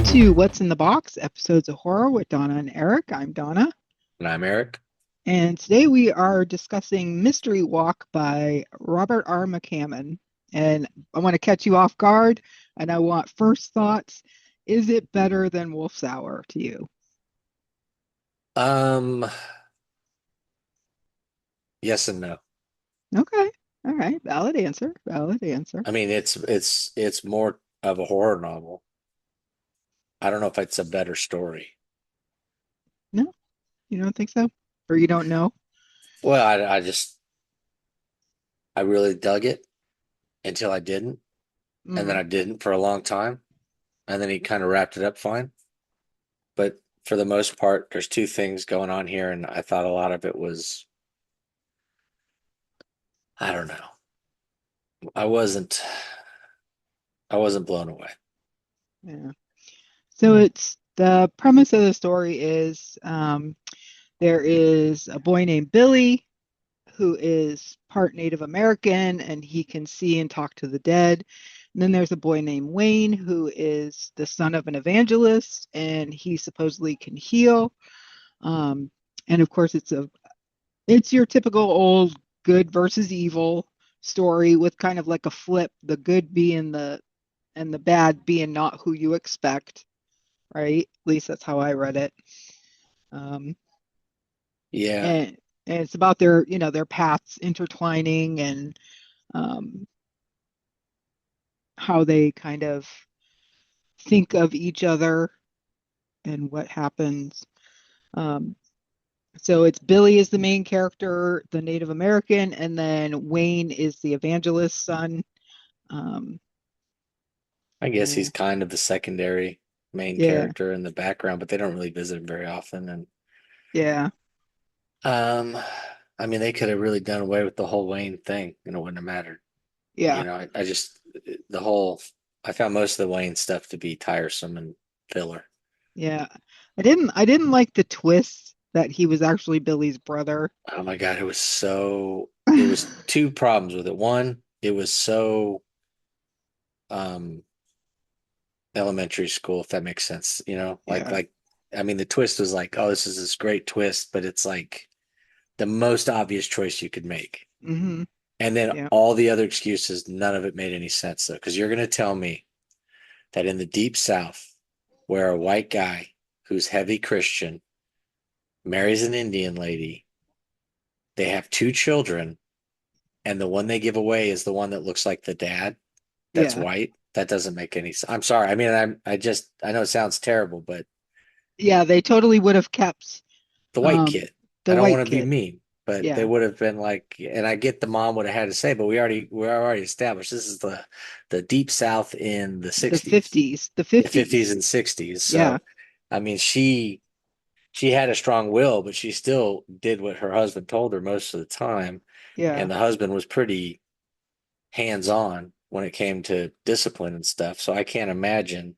to What's in the Box, episodes of horror with Donna and Eric. I'm Donna. And I'm Eric. And today we are discussing Mystery Walk by Robert R. McCammon. And I want to catch you off guard, and I want first thoughts. Is it better than Wolf's Hour to you? Um, yes and no. Okay. All right. Valid answer. Valid answer. I mean, it's more of a horror novel. I don't know if it's a better story. No, you don't think so? Or you don't know? Well, I really dug it until I didn't, and then Mm, I didn't for a long time, and then he kind of wrapped it up fine. But for the most part, there's two things going on here, and I thought a lot of it was, I don't know. I wasn't I wasn't blown away. yeah. So it's the premise of the story is there is a boy named Billy who is part Native American and he can see and talk to the dead. And then there's a boy named Wayne who is the son of an evangelist and he supposedly can heal. Um, and of course, it's your typical old good versus evil story with kind of like a flip, the good being the and the bad being not who you expect, right? At least that's how I read it. Um, Yeah, and it's about their paths intertwining and um, how they kind of think of each other and what happens. Um, so it's Billy is the main character, the Native American, and then Wayne is the evangelist's son. Um, I guess he's and kind of the secondary main yeah, character in the background, but they don't really visit him very often. And yeah, Um, I mean, they could have really done away with the whole Wayne thing, and it wouldn't have mattered. yeah, I just the whole I found most of the Wayne stuff to be tiresome and filler. yeah. I didn't like the twist that he was actually Billy's brother. Oh my God, it was two problems with it. One, it was so um elementary school, if that makes sense, Yeah. I mean the twist was like, oh, this is this great twist, but it's like the most obvious choice you could make. Hmm. And then Yeah. all the other excuses, none of it made any sense though, because you're going to tell me that in the deep South, where a white guy who's heavy Christian marries an Indian lady, they have two children, and the one they give away is the one that looks like the dad that's Yeah. white. That doesn't make any sense. I'm sorry. I mean, I know it sounds terrible, but Yeah, they totally would have kept the white um kid, I the don't want white to be kid. mean, but they Yeah. would have been like, and I get the mom would have had to say, but we already established this is the deep South in the The 60s, 50s. The the 50s 50s. and 60s. Yeah. So, I mean, she had a strong will, but she still did what her husband told her most of the time. Yeah. And the husband was pretty hands on when it came to discipline and stuff. So I can't imagine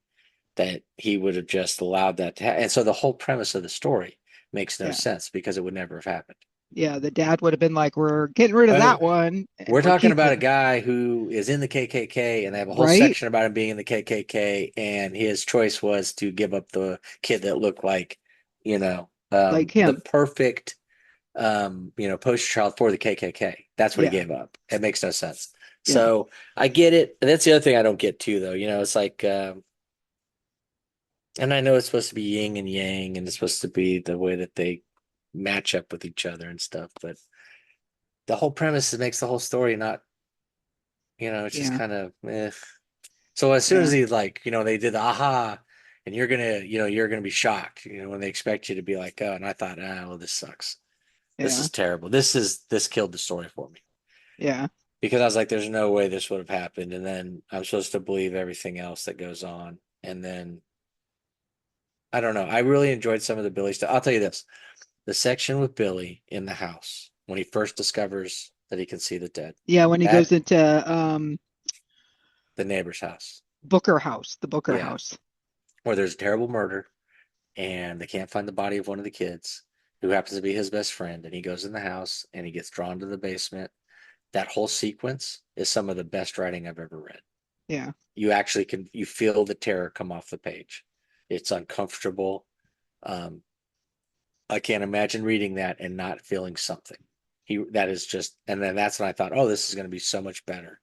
that he would have just allowed that to happen. And so the whole premise of the story makes no Yeah. sense because it would never have happened. Yeah. The dad would have been like, we're getting rid of I that mean, one and we're we're talking about a keeping, guy who is in the KKK, and they have a whole right? section about him being in the KKK, and his choice was to give up the kid that looked like, Like the him. perfect, poster child for the KKK. That's what he Yeah. gave up. It makes no sense. Yeah. So I get it. And that's the other thing I don't get too, though. It's like, and I know it's supposed to be yin and yang, and it's supposed to be the way that they match up with each other and stuff, but the whole premise makes the whole story not, it's just Yeah. kind of eh. So as soon as Yeah. he like, they did the aha, and you're gonna be shocked, when they expect you to be like, oh, and I thought, well, this sucks. This Yeah. is terrible. This killed the story for me Yeah. because I was like, there's no way this would have happened, and then I'm supposed to believe everything else that goes on, and then I don't know. I really enjoyed some of the Billy stuff. I'll tell you this: the section with Billy in the house when he first discovers that he can see the dead, Yeah. When he goes that into the neighbor's house, Booker House, the Booker yeah, House. where there's a terrible murder and they can't find the body of one of the kids who happens to be his best friend, and he goes in the house and he gets drawn to the basement. That whole sequence is some of the best writing I've ever read. Yeah. You actually can you feel the terror come off the page. It's uncomfortable. Um, I can't imagine reading that and not feeling something. That is just, and then that's when I thought, oh, this is going to be so much better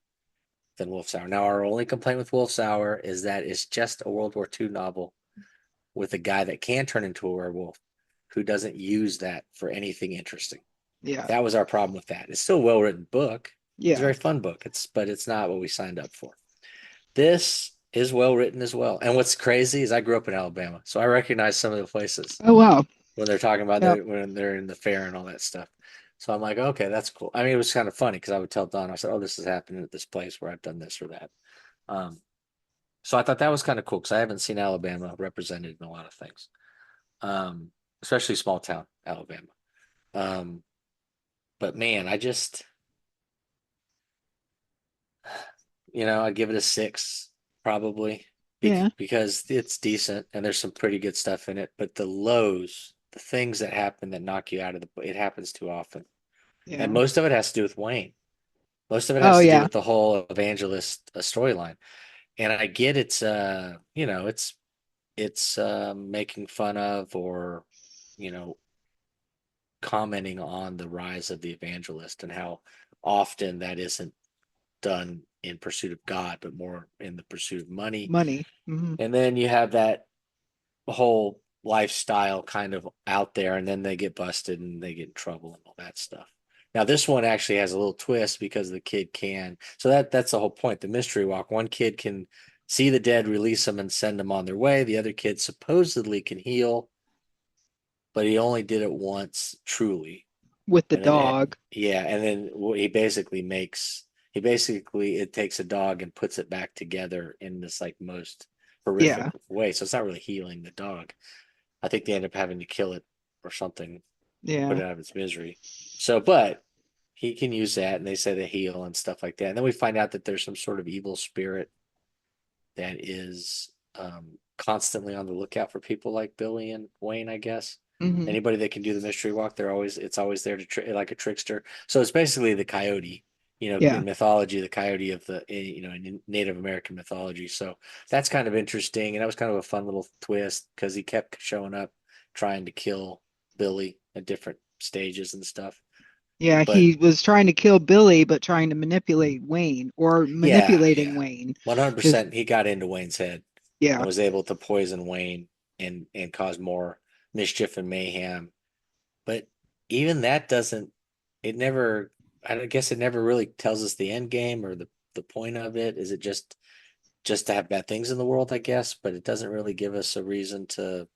than Wolf's Hour. Now, our only complaint with Wolf's Hour is that it's just a World War II novel with a guy that can turn into a werewolf who doesn't use that for anything interesting. Yeah. That was our problem with that. It's still a well written book. It's a Yeah. very fun book. But it's not what we signed up for. This is well written as well. And what's crazy is I grew up in Alabama, so I recognize some of the places Oh wow. when they're talking about Yep. when they're in the fair and all that stuff. So I'm like, okay, that's cool. I mean, it was kind of funny because I would tell Don, I said, oh, this is happening at this place where I've done this or that. Um, so I thought that was kind of cool because I haven't seen Alabama represented in a lot of things, especially small town Alabama. Um, but man, I just, I'd give it a 6 probably Yeah. because it's decent and there's some pretty good stuff in it. But the lows, the things that happen that knock you out of it happens too often. And Yeah. most of it has to do with Wayne. Most of it Oh has to do yeah. with the whole evangelist storyline. And I get it's making fun of or, you know, commenting on the rise of the evangelist and how often that isn't done in pursuit of God, but more in the pursuit of money. Money. Hmm. And then you have that whole lifestyle kind of out there, and then they get busted and they get in trouble and all that stuff. Now this one actually has a little twist because the kid can. So that's the whole point. The mystery walk. One kid can see the dead, release them, and send them on their way. The other kid supposedly can heal, but he only did it once, truly. With the And then dog. yeah, and then it takes a dog and puts it back together in this like most horrific Yeah. way. So it's not really healing the dog. I think they end up having to kill it or something, put Yeah. it out of its misery. So, but he can use that, and they say they heal and stuff like that. And then we find out that there's some sort of evil spirit that is constantly on the lookout for people like Billy and Wayne, I guess. Hmm. Anybody that can do the mystery walk, it's always there to like a trickster. So it's basically the coyote, Yeah. in mythology, the coyote of in Native American mythology. So that's kind of interesting, and that was kind of a fun little twist because he kept showing up trying to kill Billy at different stages and stuff. Yeah. But He was trying to kill Billy, but trying to manipulate Wayne or yeah, manipulating yeah, Wayne. Because 100%, he got into Wayne's head and yeah. was able to poison Wayne and cause more mischief and mayhem. But even that doesn't it never I guess it never really tells us the end game or the point of it. Is it just to have bad things in the world, I guess, but it doesn't really give us a reason to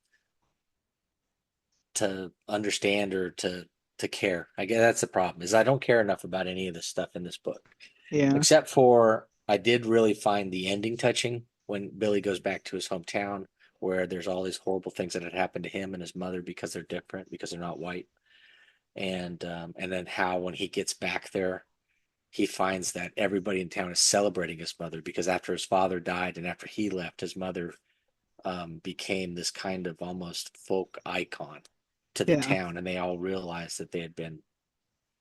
understand or to care. I guess that's the problem. Is I don't care enough about any of this stuff in this book. Yeah. Except for I did really find the ending touching when Billy goes back to his hometown where there's all these horrible things that had happened to him and his mother because they're different, because they're not white. And then how when he gets back there, he finds that everybody in town is celebrating his mother because after his father died and after he left, his mother became this kind of almost folk icon to the Yeah. town, and they all realized that they had been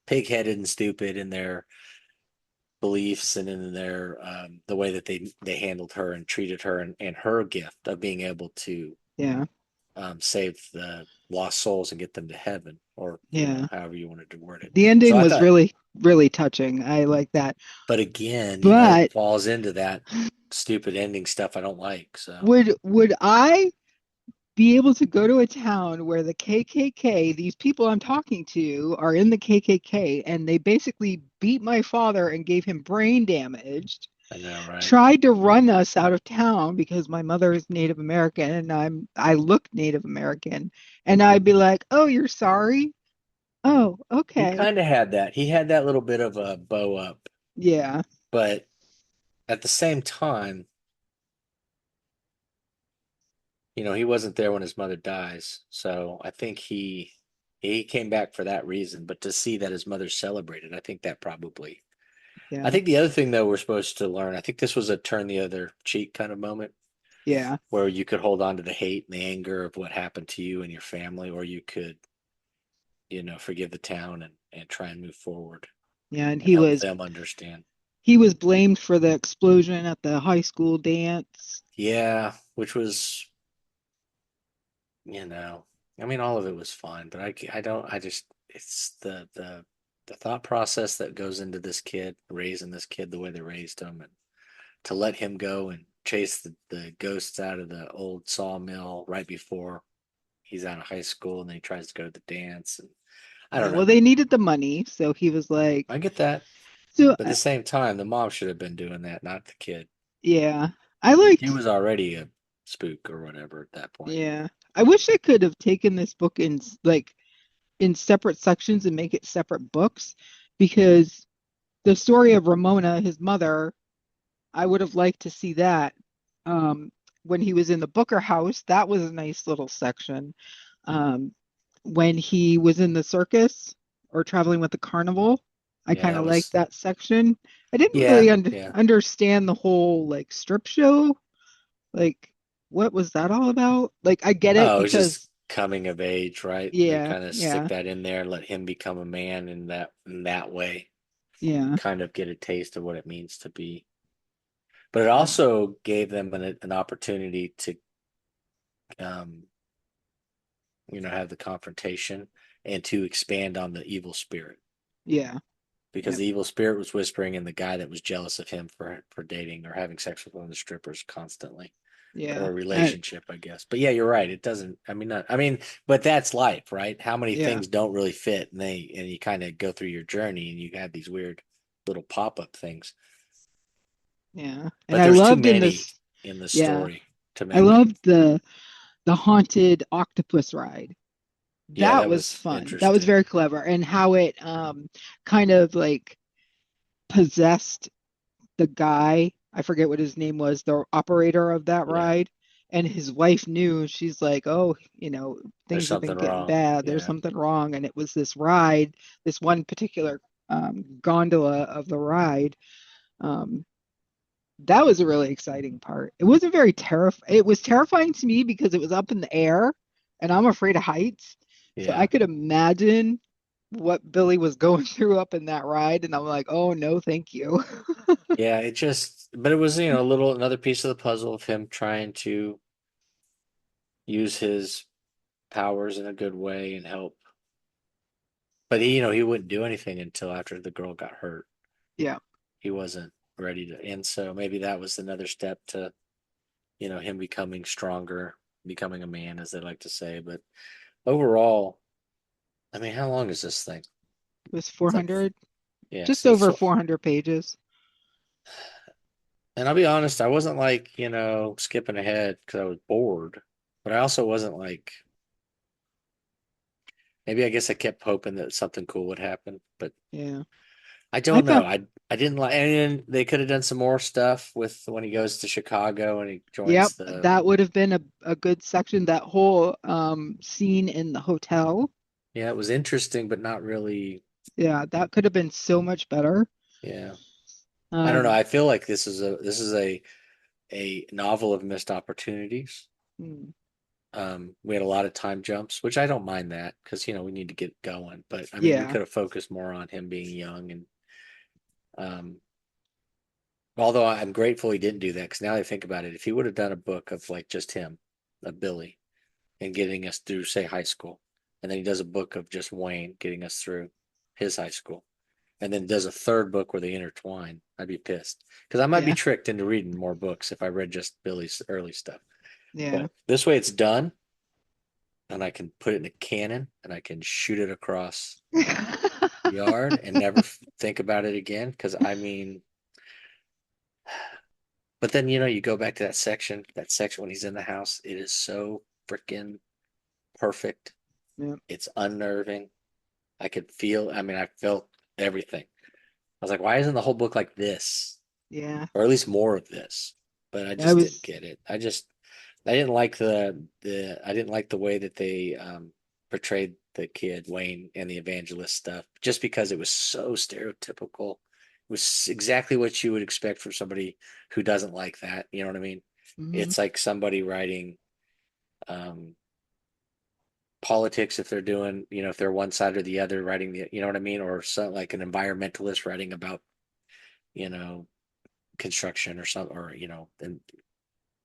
pig-headed and stupid in their beliefs and in their the way that they handled her and treated her, and her gift of being able to Yeah. save the lost souls and get them to heaven, or Yeah. however you wanted to word it. The So ending I was thought, really, really touching. I like that. but again, it But falls into that stupid ending stuff I don't like. So would I be able to go to a town where the KKK, these people I'm talking to, are in the KKK, and they basically beat my father and gave him brain damage, I know, right? tried to run us out of town because my mother is Native American and I look Native American, and I'd be like, "Oh, you're sorry? Oh, He okay. kind of had that. He had that little bit of a bow up, Yeah, but at the same time, he wasn't there when his mother dies. So I think he came back for that reason. But to see that his mother celebrated, I think that probably. I yeah, think the other thing though we're supposed to learn, I think this was a turn the other cheek kind of moment yeah, where you could hold on to the hate and the anger of what happened to you and your family, or you could, forgive the town and try and move forward yeah." And and help them understand. he was blamed for the explosion at the high school dance. Yeah, which was you know, I mean, all of it was fine, but I don't, I just, it's the thought process that goes into this kid, raising this kid the way they raised him, and to let him go and chase the ghosts out of the old sawmill right before he's out of high school, and then he tries to go to the dance, and I Yeah, don't well, know. they needed the money, so he was like, I get that, so but at the same time, the mom should have been doing that, not the kid. yeah, I He liked, was already a spook or whatever at that point. yeah, I wish I could have taken this book in like in separate sections and make it separate books because the story of Ramona, his mother, I would have liked to see that. Um, when he was in the Booker house, that was a nice little section. Um, when he was in the circus or traveling with the carnival, I Yeah, kind that of liked was, that section. I didn't yeah, really yeah. understand the whole like strip show. Like, what was that all about? Like, I get it Oh, it was just because, coming of age, right? They yeah, kind of stick yeah, that in there and let him become a man in that way, yeah, kind of get a taste of what it means to be. But it yeah, also gave them an opportunity to, um, have the confrontation and to expand on the evil spirit yeah, because yeah, the evil spirit was whispering in the guy that was jealous of him for dating or having sex with one of the strippers constantly. Or yeah, a relationship, I guess. But yeah, you're right. It doesn't. I mean, not. I mean, but that's life, right? How many yeah, things don't really fit, and you kind of go through your journey, and you have these weird little pop up things. yeah. And But I there's too loved in many this, in the yeah, story to I make. loved the haunted octopus ride. Yeah, That that was was fun. That was interesting. very clever. And how it kind of like possessed the guy. I forget what his name was, the operator of that Yeah, ride. And his wife knew, she's like, oh, there's things have been something getting wrong. bad. There's Yeah, something wrong. And it was this ride, this one particular gondola of the ride. Um, that was a really exciting part. It wasn't very terrifying. It was terrifying to me because it was up in the air and I'm afraid of heights. So I yeah, could imagine what Billy was going through up in that ride. And I'm like, oh, no, thank you. yeah. It just, but it was a little another piece of the puzzle of him trying to use his powers in a good way and help. But he wouldn't do anything until after the girl got hurt. Yeah. He wasn't ready to. And so maybe that was another step to, him becoming stronger, becoming a man, as they like to say. But overall, I mean, how long is this thing? It was It's like, 400, yeah, just so over 400 pages. and I'll be honest, I wasn't like, skipping ahead because I was bored, but I also wasn't like, maybe I guess I kept hoping that something cool would happen, but Yeah. I I don't know. found, I didn't like, and they could have done some more stuff with when he goes to Chicago and he yep, joins the. that would have been a good section. That whole scene in the hotel. Yeah, it was interesting, but not really. Yeah, that could have been so much better. Yeah, I don't know. Um, I feel like this is a novel of missed opportunities. hmm, We had a lot of time jumps, which I don't mind that because we need to get going. But I mean, we yeah, could have focused more on him being young, and um, although I'm grateful he didn't do that because now I think about it, if he would have done a book of like just him, of Billy, and getting us through, say, high school, and then he does a book of just Wayne getting us through his high school, and then does a third book where they intertwine, I'd be pissed because I might be yeah, tricked into reading more books if I read just Billy's early stuff. yeah. But this way, it's done, and I can put it in a cannon and I can shoot it across the yard and never think about it again. Because I mean, but then you go back to that section when he's in the house. It is so freaking perfect. Yeah, It's unnerving. I could feel. I mean, I felt everything. I was like, why isn't the whole book like this, yeah. or at least more of this? But I I just didn't was, get it. I didn't like I didn't like the way that they portrayed the kid Wayne and the evangelist stuff, just because it was so stereotypical. It was exactly what you would expect from somebody who doesn't like that. You know what I mean? mhm, It's like somebody writing um, politics if they're doing, if they're one side or the other, writing you know what I mean, or some like an environmentalist writing about you know construction or something, or and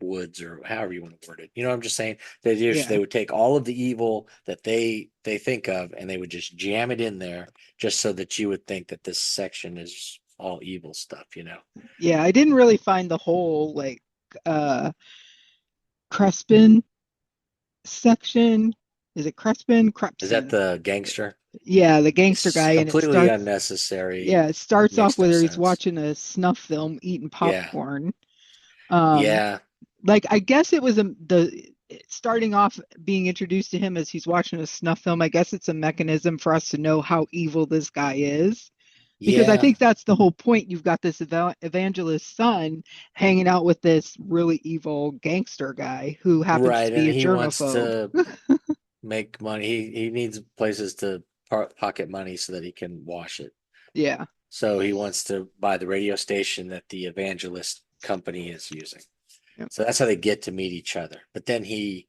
woods or however you want to word it. You know what I'm just saying? They Yeah. would take all of the evil that they think of and they would just jam it in there just so that you would think that this section is all evil stuff, you know. Yeah, I didn't really find the whole like uh Crespin section. Is it Crespin? Is that Crepson. the gangster? Yeah, the gangster It's guy, and it completely starts unnecessary. yeah, it starts off Makes no where he's sense. watching a snuff film eating Yeah. popcorn. Um Yeah. like I guess it was the starting off being introduced to him as he's watching a snuff film. I guess it's a mechanism for us to know how evil this guy is. Because I Yeah. think that's the whole point. You've got this evangelist son hanging out with this really evil gangster guy who happens to Right. be And a he wants germaphobe. to make money. He needs places to pocket money so that he can wash it. Yeah. So he wants to buy the radio station that the evangelist company is using. Yep. So that's how they get to meet each other. But then he,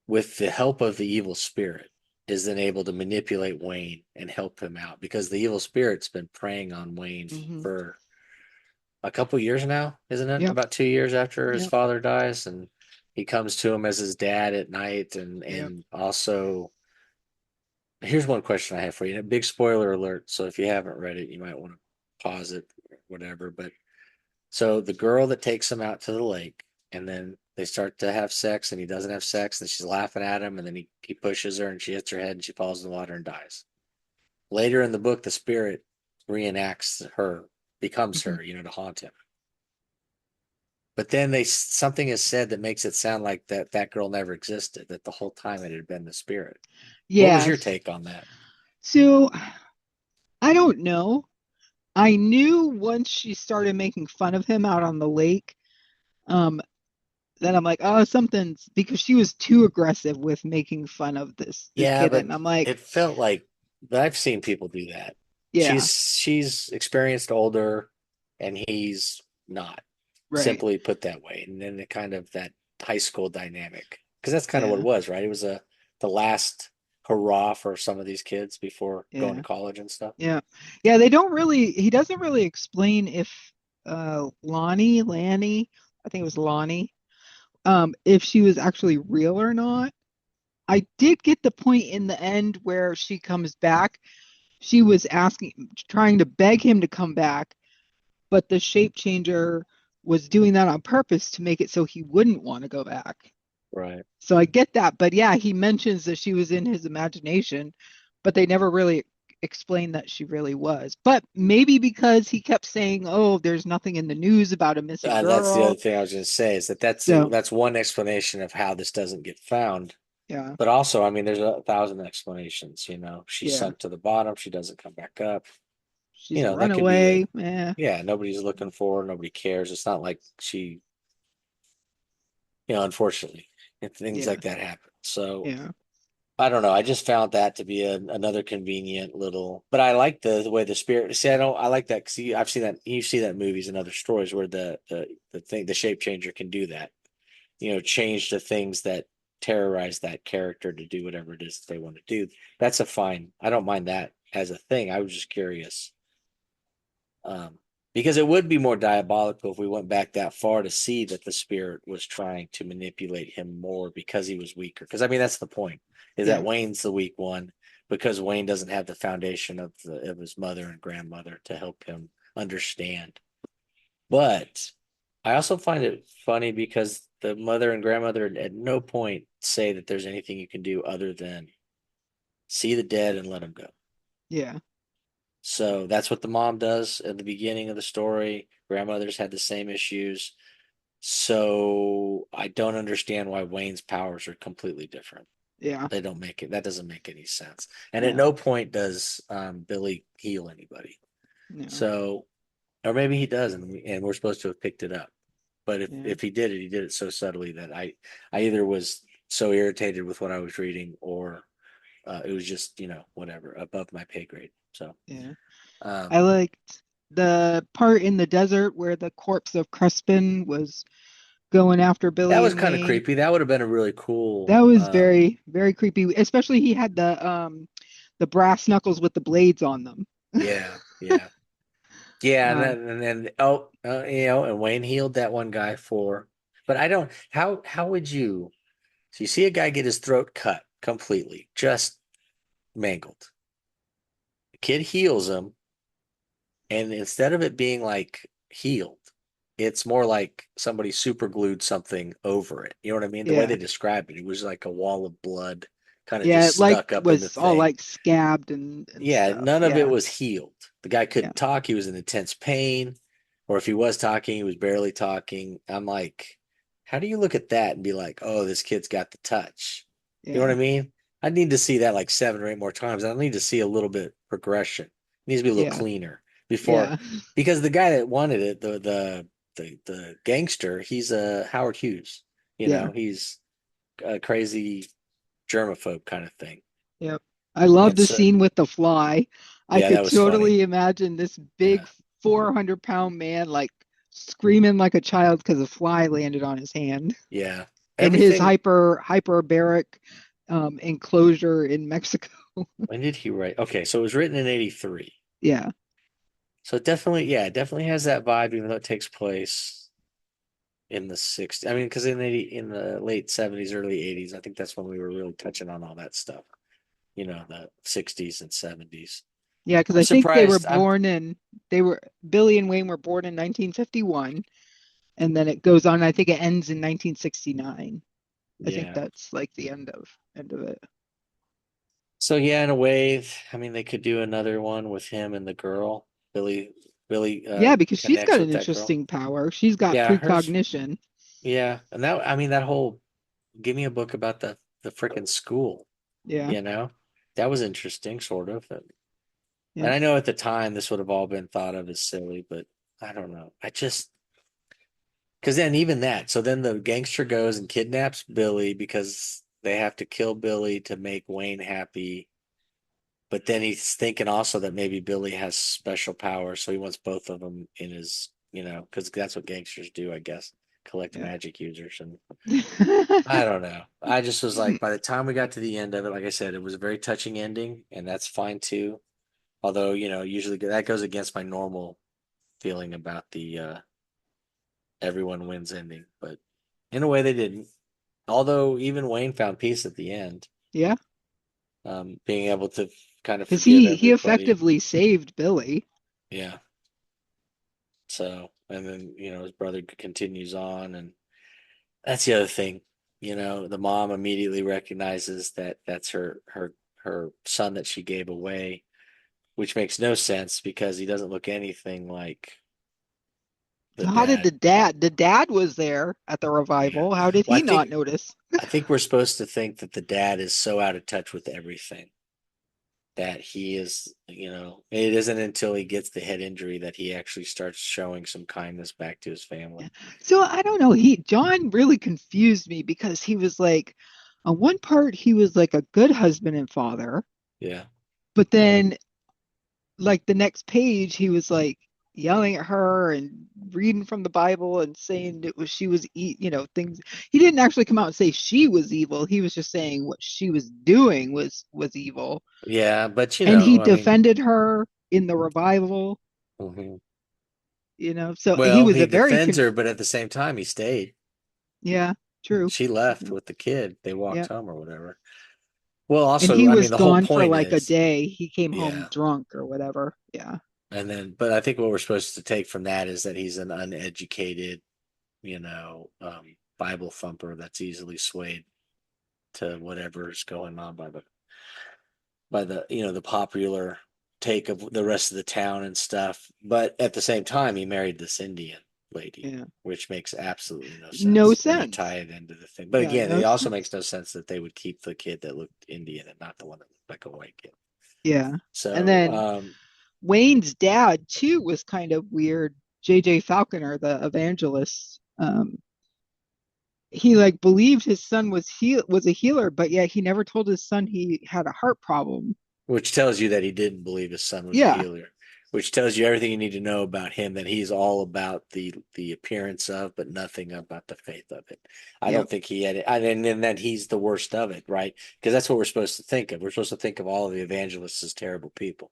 with the help of the evil spirit, is then able to manipulate Wayne and help him out because the evil spirit's been preying on Wayne Hmm. for a couple years now, isn't it? Yep. About 2 years after his Yep. father dies, and he comes to him as his dad at night, and Yep. also here's one question I have for you. A big spoiler alert. So if you haven't read it, you might want to pause it, or whatever. But so the girl that takes him out to the lake, and then they start to have sex, and he doesn't have sex, and she's laughing at him, and then he pushes her, and she hits her head, and she falls in the water and dies. Later in the book, the spirit reenacts her, becomes Hmm. her, to haunt him. But then something is said that makes it sound like that girl never existed, that the whole time it had been the spirit. What was your Yes. take on that? So I don't know. I knew once she started making fun of him out on the lake, um, then I'm like, oh, something's because she was too aggressive with making fun of this Yeah, kid. but And I'm like, it felt like, but I've seen people do that. yeah, She's experienced older and he's not, right. simply put that way. And then the kind of that high school dynamic. Because that's kind of what it Yeah, was, right? It was the last hurrah for some of these kids before going to yeah. college and stuff. Yeah. Yeah, they don't really he doesn't really explain if Lanny, I think it was Lonnie, if she was actually real or not. I did get the point in the end where she comes back. She was asking trying to beg him to come back, but the shape changer was doing that on purpose to make it so he wouldn't want to go back. Right. So I get that, but yeah, he mentions that she was in his imagination, but they never really explained that she really was. But maybe because he kept saying, "Oh, there's nothing in the news about a missing That's the other girl." thing I was going to say is that So, that's one explanation of how this doesn't get found. yeah, But also, I mean, there's 1,000 explanations. She's yeah, sunk to the bottom. She doesn't come back up. she's a That could be runaway. yeah, nobody's looking for her. Nobody cares. It's not like she, unfortunately, things Yeah, like that happen. So yeah, I don't know. I just found that to be another convenient little, but I like the way the spirit. See, I like that because I've seen that. You see that in movies and other stories where the shape changer can do that. Change the things that terrorize that character to do whatever it is that they want to do. That's a fine. I don't mind that as a thing. I was just curious. Um, because it would be more diabolical if we went back that far to see that the spirit was trying to manipulate him more because he was weaker. Because I mean, that's the point, is that yeah, Wayne's the weak one because Wayne doesn't have the foundation of his mother and grandmother to help him understand. But I also find it funny because the mother and grandmother at no point say that there's anything you can do other than see the dead and let them go. yeah, So that's what the mom does at the beginning of the story. Grandmother's had the same issues. So I don't understand why Wayne's powers are completely different. yeah, They don't make it. That doesn't make any sense. And at no, no point does Billy heal anybody. no, So, or maybe he does, and we're supposed to have picked it up. But if yeah, if he did it so subtly that I either was so irritated with what I was reading, or it was just whatever above my pay grade. So yeah. I um, liked the part in the desert where the corpse of Crespin was going after that Billy was and kind of Wayne. creepy. That would have been a really cool. That was very, very creepy. Especially he had the brass knuckles with the blades on them. Yeah, yeah, yeah, Um, and then and Wayne healed that one guy for But I don't. How would you? So you see a guy get his throat cut completely, just mangled. The kid heals him, and instead of it being like healed, it's more like somebody super glued something over it. You know what I mean? The way Yeah. they described it, it was like a wall of blood, kind of Yeah, just it like stuck up in the was all thing. like scabbed and Yeah, stuff. none of it Yeah. was healed. The guy Yeah. couldn't talk. He was in intense pain, or if he was talking, he was barely talking. I'm like, how do you look at that and be like, oh, this kid's got the touch? You know what Yeah. I mean? I need to see that like 7 or 8 more times. I need to see a little bit progression. It needs to be a little Yeah. cleaner before, Yeah. because the guy that wanted it, the gangster, he's a Howard Hughes. You Yeah. know, he's a crazy germaphobe kind of thing. Yep. I love And the so, scene with the fly. I yeah, that could was funny. totally imagine this Yeah. big 400-pound man like screaming like a child because a fly landed on his hand Yeah. in his Everything. hyperbaric enclosure in Mexico. When did he write? Okay, so it was written in 83. Yeah. So it definitely, yeah, it definitely has that vibe, even though it takes place in the 60s. I mean, because in the late 70s, early 80s, I think that's when we were really touching on all that stuff, the 60s and 70s. Yeah, because I'm I think they were surprised. born in they were Billy and Wayne were born in 1951, and then it goes on. I think it ends in 1969. I think Yeah. that's like the end of it. So yeah, in a way, I mean, they could do another one with him and the girl. Billy Yeah, because she's connects got an with that girl. interesting power. She's got Yeah, hers. precognition. Yeah, and that, I mean, that whole give me a book about the freaking school. Yeah, You know, that was interesting, sort of. And yeah. I know at the time this would have all been thought of as silly, but I don't know. I just, because then even that, so then the gangster goes and kidnaps Billy because they have to kill Billy to make Wayne happy. But then he's thinking also that maybe Billy has special powers, so he wants both of them in his, because that's what gangsters do, I guess, collect Yeah. magic users. And I don't know. I just was like, by the time we got to the end of it, like I said, it was a very touching ending, and that's fine too. Although, usually that goes against my normal feeling about the everyone wins ending. But in a way, they didn't. Although even Wayne found peace at the end, Yeah, being able to kind of because forgive he everybody. effectively saved Billy. Yeah. So, and then, his brother continues on. And that's the other thing. The mom immediately recognizes that that's her son that she gave away, which makes no sense because he doesn't look anything like the So how did dad. the dad was there at the Yeah. revival? How did Well, he not notice? I think we're supposed to think that the dad is so out of touch with everything that he is, it isn't until he gets the head injury that he actually starts showing some kindness back to his family. So I don't know. John really confused me because he was like, on one part he was like a good husband and father, Yeah. but then like the next page he was like yelling at her and reading from the Bible and saying it was she was things. He didn't actually come out and say she was evil. He was just saying what she was doing was evil. Yeah. But, And he I mean, defended her in the revival, mhm. So he Well, was he a very defends her, but at the same time, he stayed. yeah, true. She left with the kid. They walked Yeah. home or whatever. Well, And also, he I mean, was the whole gone for point like a is, day. He came home yeah. drunk or whatever. Yeah. But I think what we're supposed to take from that is that he's an uneducated, Bible thumper that's easily swayed to whatever's going on by the popular take of the rest of the town and stuff. But at the same time, he married this Indian lady, Yeah. which makes absolutely no No sense when you sense. tie it into the thing. But Yeah, again, no it also sense. makes no sense that they would keep the kid that looked Indian and not the one that looked like a white kid. Yeah. And So, then Wayne's dad too was kind of weird. JJ Falconer, the evangelist, he like believed his son was a healer, but yet he never told his son he had a heart problem. which tells you that he didn't believe his son was a Yeah. healer, which tells you everything you need to know about him, that he's all about the appearance of, but nothing about the faith of it. I Yep. don't think he had it. And then that he's the worst of it, right? Because that's what we're supposed to think of. We're supposed to think of all of the evangelists as terrible people.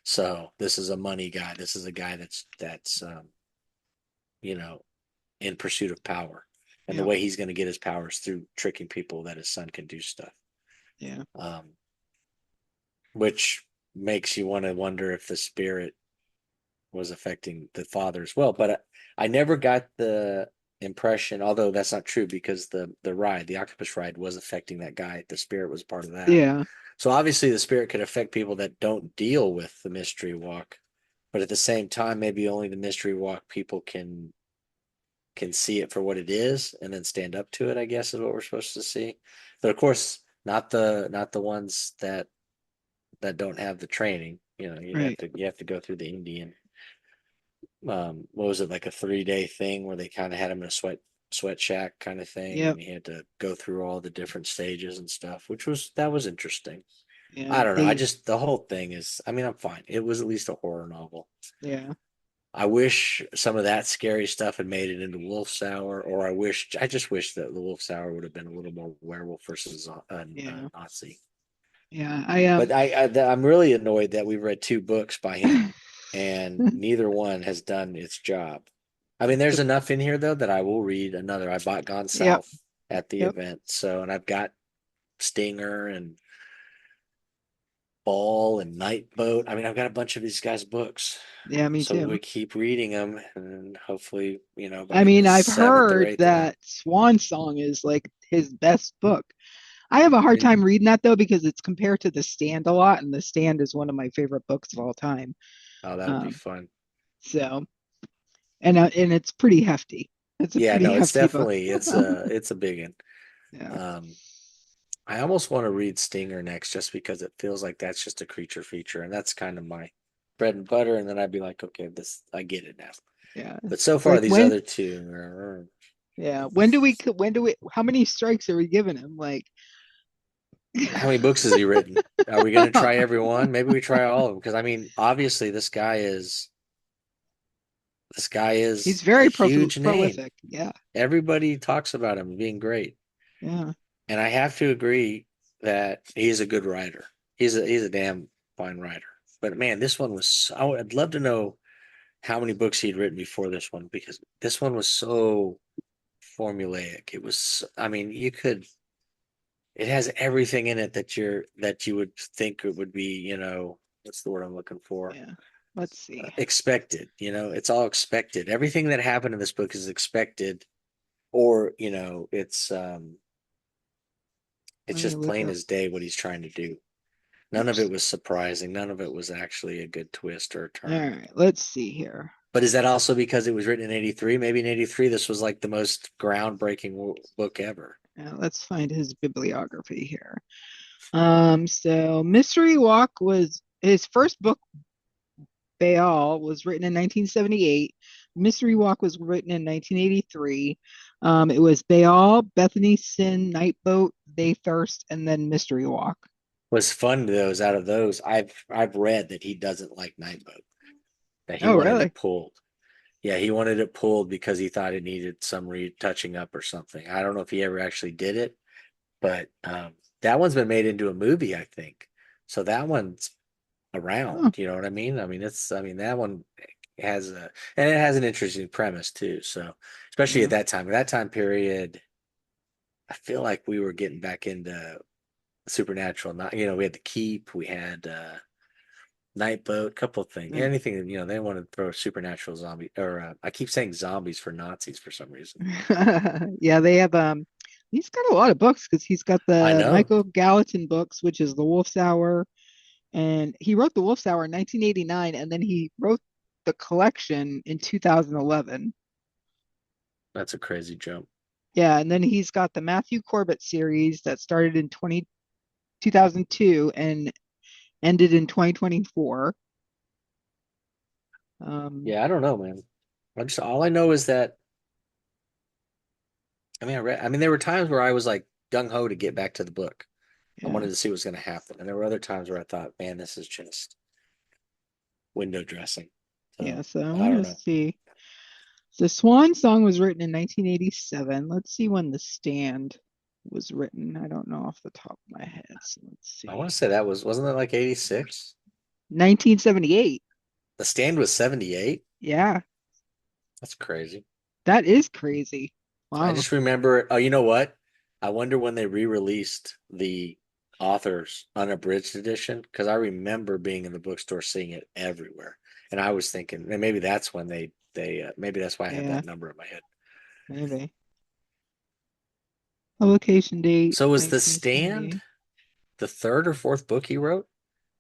So this is a money guy. This is a guy that's you know, in pursuit of power. and the Yeah. way he's going to get his powers through tricking people that his son can do stuff. Yeah. Um, which makes you want to wonder if the spirit was affecting the father as well. But I never got the impression, although that's not true because the octopus ride, was affecting that guy. The spirit was part of that. Yeah. So obviously the spirit could affect people that don't deal with the mystery walk, but at the same time, maybe only the mystery walk people can see it for what it is and then stand up to it, I guess is what we're supposed to see. But of course, not the ones that don't have the training. Right. You have to go through the Indian, what was it, like a 3-day thing where they kind of had him in a sweat shack kind of thing, Yep. and he had to go through all the different stages and stuff, that was interesting. Yeah. I don't know. I They. just the whole thing is, I mean, I'm fine. It was at least a horror novel. Yeah. I wish some of that scary stuff had made it into Wolf's Hour, or I just wish that the Wolf's Hour would have been a little more werewolf versus Yeah. Nazi. Yeah. I. But I'm really annoyed that we've read 2 books by him, and neither one has done its job. I mean, there's The. enough in here though that I will read another. I bought Gone Yep. South at the Yep. event, and I've got Stinger and Ball and Night Boat. I mean, I've got a bunch of these guys' books. Yeah. Me So we too. keep reading them, and hopefully, I by mean, the I've seventh or heard eighth one. that Swan Song is like his best book. I have a hard And time reading that though because it's compared to The Stand a lot, and The Stand is one of my favorite books of all time. oh, that'll be Um, fun. so and it's pretty hefty. It's a Yeah, pretty no, it's hefty book. definitely it's a big one. Yeah. Um, I almost want to read Stinger next just because it feels like that's just a creature feature, and that's kind of my bread and butter. And then I'd be like, okay, this I get it now. Yeah. But so far, Like these when other two are. yeah, when do we how many strikes are we giving him? Like How many books has he written? Are we going to try every one? Maybe we try all of them because I mean, obviously, this guy is he's a very huge name. prolific. Yeah. Everybody talks about him being great, Yeah. and I have to agree that he's a good writer. He's a damn fine writer. But man, this one was. I'd love to know how many books he'd written before this one because this one was so formulaic. It was. I mean, you could. It has everything in it that you would think it would be. What's the word I'm looking for? Yeah. Let's see. Expected. It's all expected. Everything that happened in this book is expected, or it's Let me just look plain up. as day what he's trying to do. None of it was surprising. None of it was actually a good twist or a All turn. right, let's see here. But is that also because it was written in 83? Maybe in 83, this was like the most groundbreaking book ever. Let's find his bibliography here. So Mystery Walk was his first book. Baal was written in 1978. Mystery Walk was written in 1983. It was Baal, Bethany Sin, Night Boat, They Thirst, and then Mystery Walk. What's fun though is out of those, I've read that he doesn't like Nightboat, that he Oh, wanted really? it pulled. Yeah, he wanted it pulled because he thought it needed some retouching up or something. I don't know if he ever actually did it, but that one's been made into a movie, I think. So that one's Oh, around. You know what I mean? I mean that one and it has an interesting premise too. So especially yeah. at that time period, I feel like we were getting back into supernatural. Not, we had the Keep, we had Nightboat, a couple of things, Right. anything. They want to throw supernatural zombie, or I keep saying zombies for Nazis for some reason. Yeah, they have he's got a lot of books because he's got I the know. Michael Gallatin books, which is The Wolf's Hour, and he wrote The Wolf's Hour in 1989, and then he wrote the collection in 2011. That's a crazy jump. Yeah, and then he's got the Matthew Corbett series that started in 2002 and ended in 2024. Um, Yeah, I don't know, man. All I know is that I mean, there were times where I was like gung ho to get back to the book. I yeah, wanted to see what was going to happen, and there were other times where I thought, man, this is just window dressing. yeah. So So I I want don't to know. see. The Swan Song was written in 1987. Let's see when The Stand was written. I don't know off the top of my head. So let's I want see. to say wasn't that like 86? 1978. The Stand was 78. Yeah, That's crazy. that is crazy. I Wow. just remember. Oh, you know what? I wonder when they re-released the author's unabridged edition because I remember being in the bookstore seeing it everywhere, and I was thinking, and maybe that's when they maybe that's why I have Yeah, that number in my head. maybe. Publication date So was The Stand 1970. the third or fourth book he wrote?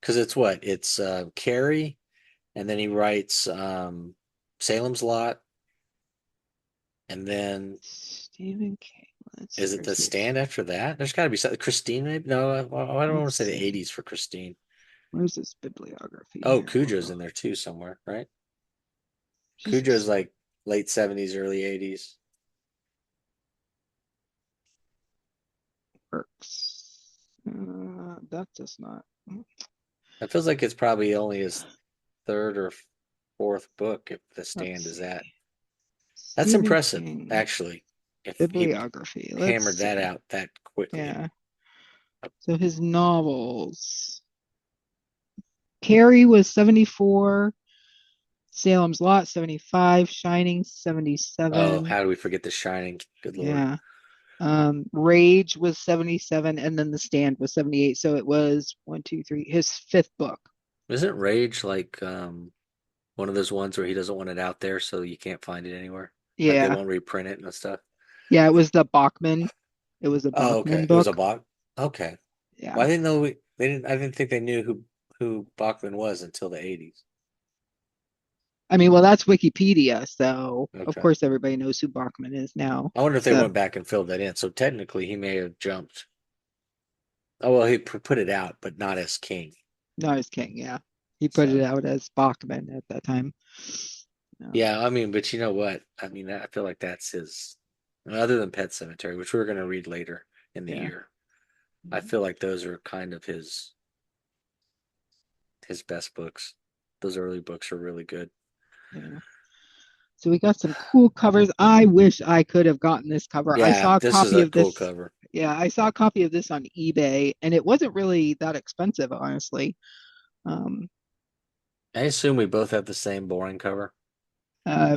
Because it's what? It's Carrie, and then he writes Salem's Lot, and then Stephen King. Let's see. is it The Where's Stand his? after that? There's got to be something. Christine, maybe? No, I don't want to Let's say the see. 80s for Christine. Where's his bibliography Oh, here? Hold Cujo's in on. there too somewhere, right? Cujo's Just like late 70s, early 80s. works. That does not. It feels like it's probably only his third or fourth book if The Let's Stand is see. that. That's Stephen impressive, King actually. If he bibliography. Let's hammered that see. out that quickly. Yeah. So his novels. Carrie was 74. Salem's Lot 75. Shining Oh, 77. how do we forget The Shining? Good Lord. Yeah. Rage was 77, and then The Stand was 78. So it was one, two, three, his fifth book. Isn't Rage like one of those ones where he doesn't want it out there so you can't find it anywhere? Like they Yeah. won't reprint it and stuff? Yeah, it was the Bachman. It was a Oh, okay. Bachman It was a book. bot. Okay. Well, Yeah. I didn't know they didn't. I didn't think they knew who Bachman was until the 80s. I mean, well, that's Wikipedia, so of Okay. course everybody knows who Bachman is now. I wonder if they So went back and filled that in. So technically, he may have jumped. Oh well, he put it out, but not as king. not as king, yeah. He put it So out as Bachman at that time. yeah, I mean, but you know what? I mean, I feel like that's his. Other than Pet Cemetery, which we're going to read later in the Yeah. year, I feel like those are kind of his best books. Those early books are really good. Yeah. So we got some cool covers. I wish I could have gotten this cover. I Yeah, saw a this is copy a of cool this. cover. Yeah, I saw a copy of this on eBay, and it wasn't really that expensive, honestly. Um, I assume we both have the same boring cover.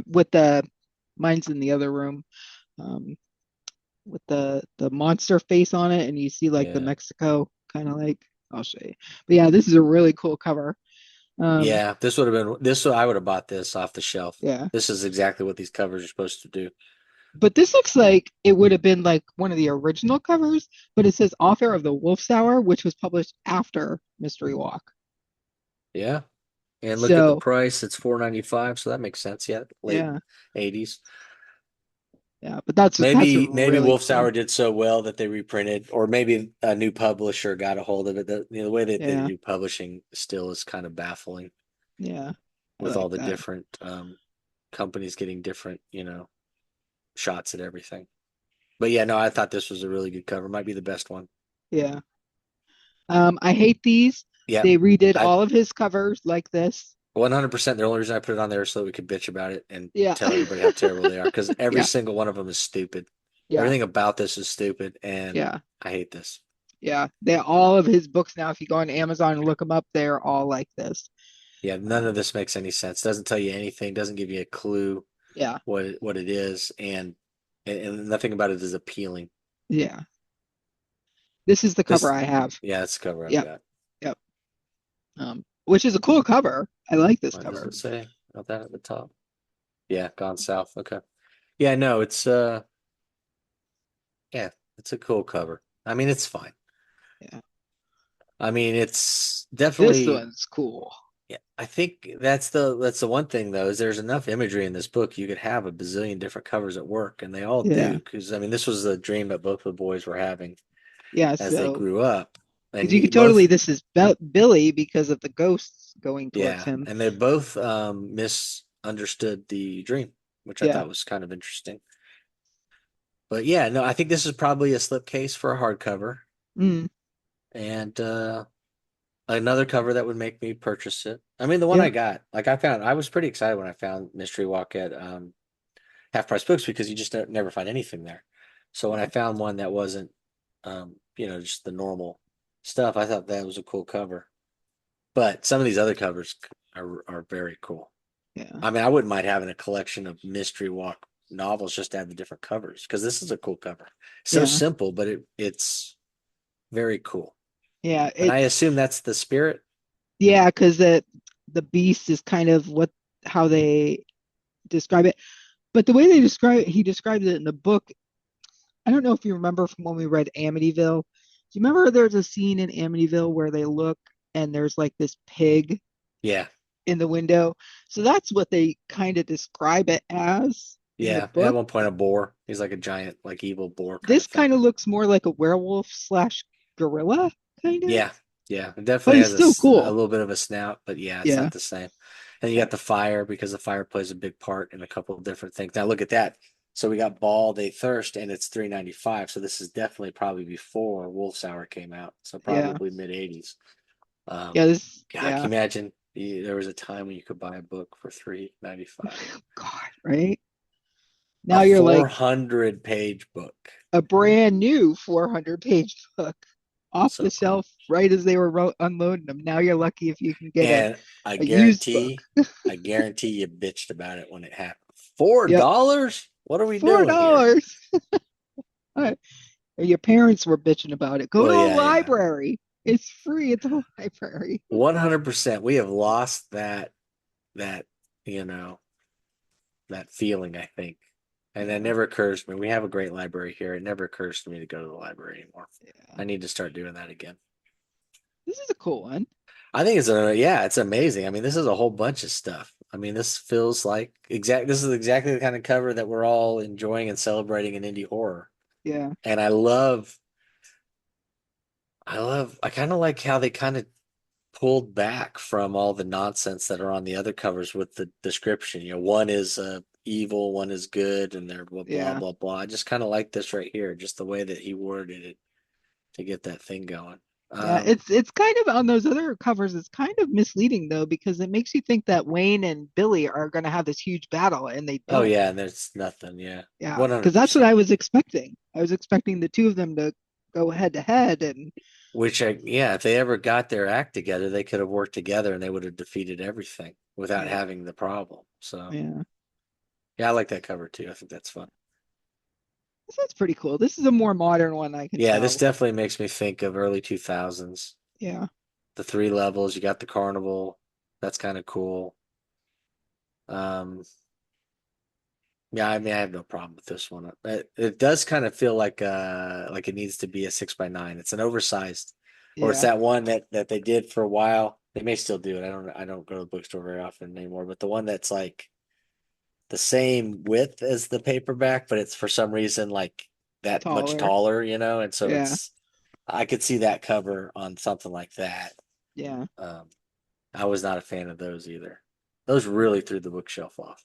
with the mine's in the other room, um, with the monster face on it, and you see like the Yeah. Mexico kind of like. I'll show you. But yeah, this is a really cool cover. Um, Yeah, this would have been this. I would have bought this off the shelf. yeah. This is exactly what these covers are supposed to do. But this looks like it would have been like one of the original covers, but it says author of the Wolf's Hour, which was published after Mystery Walk. Yeah, and look at the So price. It's 4.95, so that makes sense. Yeah, late yeah, 80s. yeah. But that's Maybe really Wolf's cool. Hour did so well that they reprinted, or maybe a new publisher got a hold of it. The way that they Yeah, do publishing still is kind of baffling yeah. I with all like the that. different companies getting different, shots at everything. But yeah, no, I thought this was a really good cover. Might be the best one. Yeah. I hate these. Yeah, They redid I all of his covers like this. 100%. The only reason I put it on there is so we could bitch about it and Yeah. tell everybody how terrible they are because every Yeah. single one of them is stupid. Yeah. Everything about this is stupid, and Yeah. I hate this. Yeah. They all of his books now, if you go on Amazon and look them up, they're all like this. Yeah, none of Um, this makes any sense. Doesn't tell you anything. Doesn't give you a clue yeah. what it is, and nothing about it is appealing. Yeah. This is the cover This, I have. yeah, that's the cover I've Yep. got. Yep. Which is a cool cover. I like this What does cover. it say about that at the top? Yeah, Gone South. Okay. Yeah, no, it's yeah, it's a cool cover. I mean, it's fine. Yeah. I mean, it's This definitely. one's cool. Yeah, I think that's the one thing though is there's enough imagery in this book you could have a bazillion different covers at work, and they all do Yeah. because I mean this was a dream that both the boys were having Yeah. as they So, grew up, and because you you could totally, both this is Billy because of the ghosts going towards yeah, him. and they both misunderstood the dream, which I Yeah. thought was kind of interesting. But yeah, no, I think this is probably a slipcase for a hardcover, Mm. and another cover that would make me purchase it. I mean, the one I Yeah. got, like I was pretty excited when I found Mystery Walk at Half Price Books because you just never find anything there. So when I Yeah. found one that wasn't, just the normal stuff, I thought that was a cool cover. But some of these other covers are very cool. Yeah. I mean, I wouldn't mind having a collection of Mystery Walk novels just to have the different covers because this is a cool cover. So Yeah. simple, but it's very cool. Yeah. And I It's assume that's the spirit. yeah, because the beast is kind of what how they describe it. But the way they describe it, he describes it in the book. I don't know if you remember from when we read Amityville. Do you remember there's a scene in Amityville where they look and there's like this pig Yeah. in the window? So that's what they kind of describe it as in the Yeah. At book. one point, a boar. He's like a giant, like evil boar kind This of thing. kind of looks more like a werewolf slash gorilla, kind of, Yeah. Yeah. It but definitely it's has still a cool. little bit of a snout, but yeah, it's Yeah. not the same. And you Yeah. got the fire because the fire plays a big part in a couple of different things. Now look at that. So we got Ball They Thirst and it's 395. So this is definitely probably before Wolf's Hour came out. So Yeah. probably mid 80s. Yeah. This, God, yeah. can you imagine? There was a time when you could buy a book for 395. God, right? A Now you're like 400-page book. a brand new 400-page book off So the cool. shelf right as they were unloading them. Now you're lucky if you can get And a used book. I guarantee you bitched about it when it happened. Four Yep, dollars? What are we four doing here? dollars. Your parents were bitching about it. Go to Well, a yeah, yeah. library. It's free at the library. 100%. We have lost that, you know, that feeling, I think. And that Yeah, never occurs to me. We have a great library here. It never occurs to me to go to the library anymore. yeah. I need to start doing that again. This is a cool one. I think yeah, it's amazing. I mean, this is a whole bunch of stuff. I mean, this feels like this is exactly the kind of cover that we're all enjoying and celebrating in indie horror. Yeah, And I kind of like how they kind of pulled back from all the nonsense that are on the other covers with the description. You know, one is evil, one is good, and they're blah blah yeah. blah blah. I just kind of like this right here, just the way that he worded it to get that thing going. Yeah, Um, it's kind of on those other covers, it's kind of misleading though, because it makes you think that Wayne and Billy are going to have this huge battle, and they oh don't. yeah, and there's nothing. Yeah, Yeah, because that's what 100%. I was expecting. I was expecting the two of them to go head to head, and Yeah, if they ever got their act together, they could have worked together and they would have defeated everything without yeah, having the problem. So, yeah. yeah, I like that cover too. I think that's fun. So that's pretty cool. This is a more modern one, I can Yeah, this tell. definitely makes me think of early 2000s. Yeah, The three levels, you got the carnival. That's kind of cool. Um, yeah, I mean, I have no problem with this one. It does kind of feel like it needs to be a 6x9. It's an oversized, or it's yeah, that one that they did for a while. They may still do it. I don't go to the bookstore very often anymore, but the one that's like the same width as the paperback, but it's for some reason like that much taller. taller, and so Yeah, I could see that cover on something like that. yeah, Um, I was not a fan of those either. Those really threw the bookshelf off.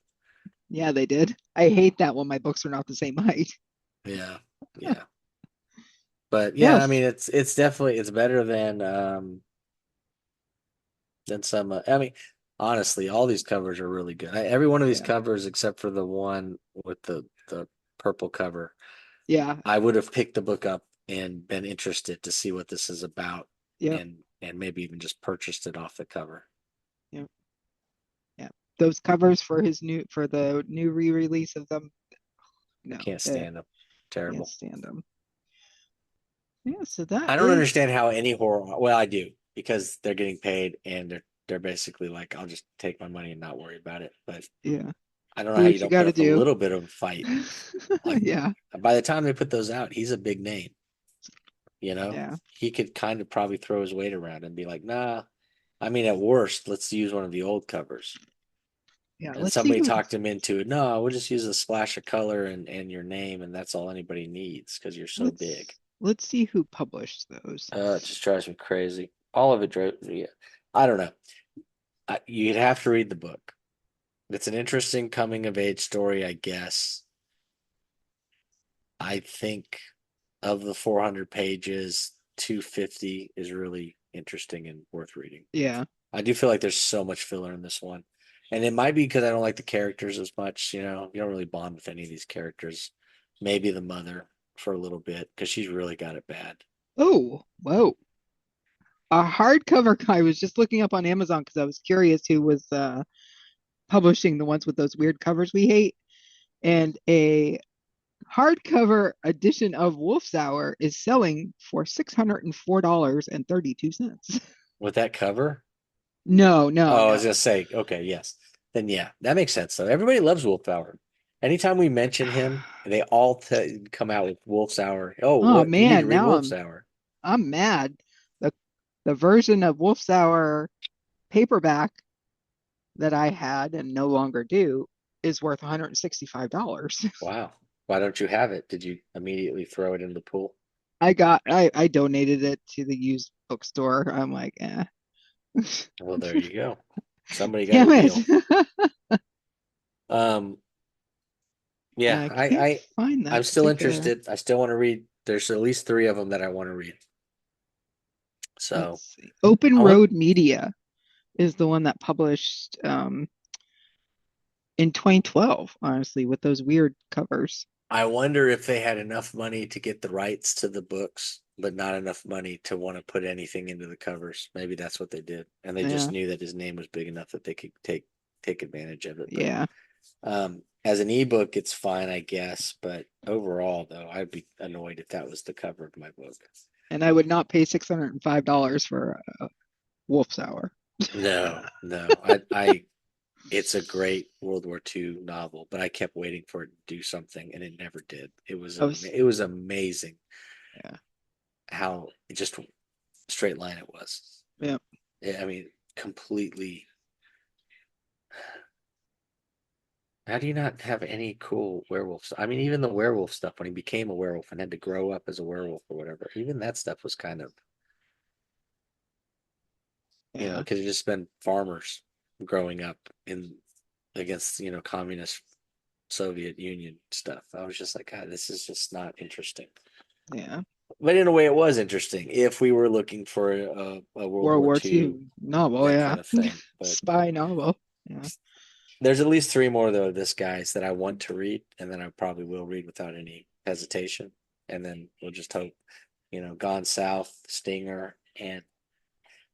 yeah. They did. I hate that when my books are not the same height. Yeah, yeah. But yeah, I Yes. mean it's definitely it's better than some I mean honestly, all these covers are really good. Every one of these Yeah. covers except for the one with the purple cover, Yeah. I would have picked the book up and been interested to see what this is about Yep. and maybe even just purchased it off the cover. Yep. Yeah. Those covers for the new re-release of them. I No, can't I stand them. can't Terrible. stand them. Yeah. So that I don't is. understand how any horror well, I do because they're getting paid and they're basically like I'll just take my money and not worry about it. But Yeah. I don't know Do how you what you don't put got to up a do. little bit of a fight. Like Yeah. by the time they put those out, he's a big name. Yeah. He could kind of probably throw his weight around and be like, nah. I mean, at worst, let's use one of the old covers. Yeah. And Let's see somebody who. talked him into it. No, we'll just use a splash of color and your name, and that's all anybody needs because you're so big. Let's see who published those. It just drives me crazy. All of it drives me. I don't know. You'd have to read the book. It's an interesting coming of age story, I guess. I think of the 400 pages, 250 is really interesting and worth reading. Yeah. I do feel like there's so much filler in this one. And it might be because I don't like the characters as much, you don't really bond with any of these characters. Maybe the mother for a little bit because she's really got it bad. Oh, whoa. A hardcover guy. I was just looking up on Amazon because I was curious who was publishing the ones with those weird covers we hate. And a hardcover edition of Wolf's Hour is selling for $604.32. With that cover? No, no, Oh, I was no. gonna say, okay, yes. Then yeah, that makes sense though. Everybody loves Wolfhour. Anytime we mention him, they all come out with Wolf's Hour. Oh, Oh what you need to man, read now Wolf's I'm Hour. I'm mad. The the version of Wolf's Hour paperback that I had and no longer do is worth $165. Wow. Why don't you have it? Did you immediately throw it in the pool? I donated it to the used bookstore. I'm like, eh. Well, there you go. Somebody got a Damn deal. it. Um, And yeah, I can't find I'm that still particular. interested. I still want to read. There's at least three of them that I want to read. So Let's see. Open I want Road Media is the one that published in 2012, honestly, with those weird covers. I wonder if they had enough money to get the rights to the books, but not enough money to want to put anything into the covers. Maybe that's what they did, and they just Yeah, knew that his name was big enough that they could take advantage of it. But yeah. as an ebook, it's fine, I guess. But overall, though, I'd be annoyed if that was the cover of my book. And I would not pay $605 for a Wolf's Hour. No, no, I it's a great World War II novel, but I kept waiting for it to do something, and it never did. I was, It was amazing yeah, how just straight line it was. yeah, I mean, completely. How do you not have any cool werewolves? I mean, even the werewolf stuff when he became a werewolf and had to grow up as a werewolf or whatever, even that stuff was kind of, yeah, it could have just been farmers growing up in against, communist Soviet Union stuff. I was just like, God, this is just not interesting. yeah. But in a way, it was interesting if we were looking for a World World War War II, II novel, that yeah. kind of thing. But Spy novel. Yeah. there's at least three more though of this guy's that I want to read, and then I probably will read without any hesitation. And then we'll just hope, Gone South, Stinger, and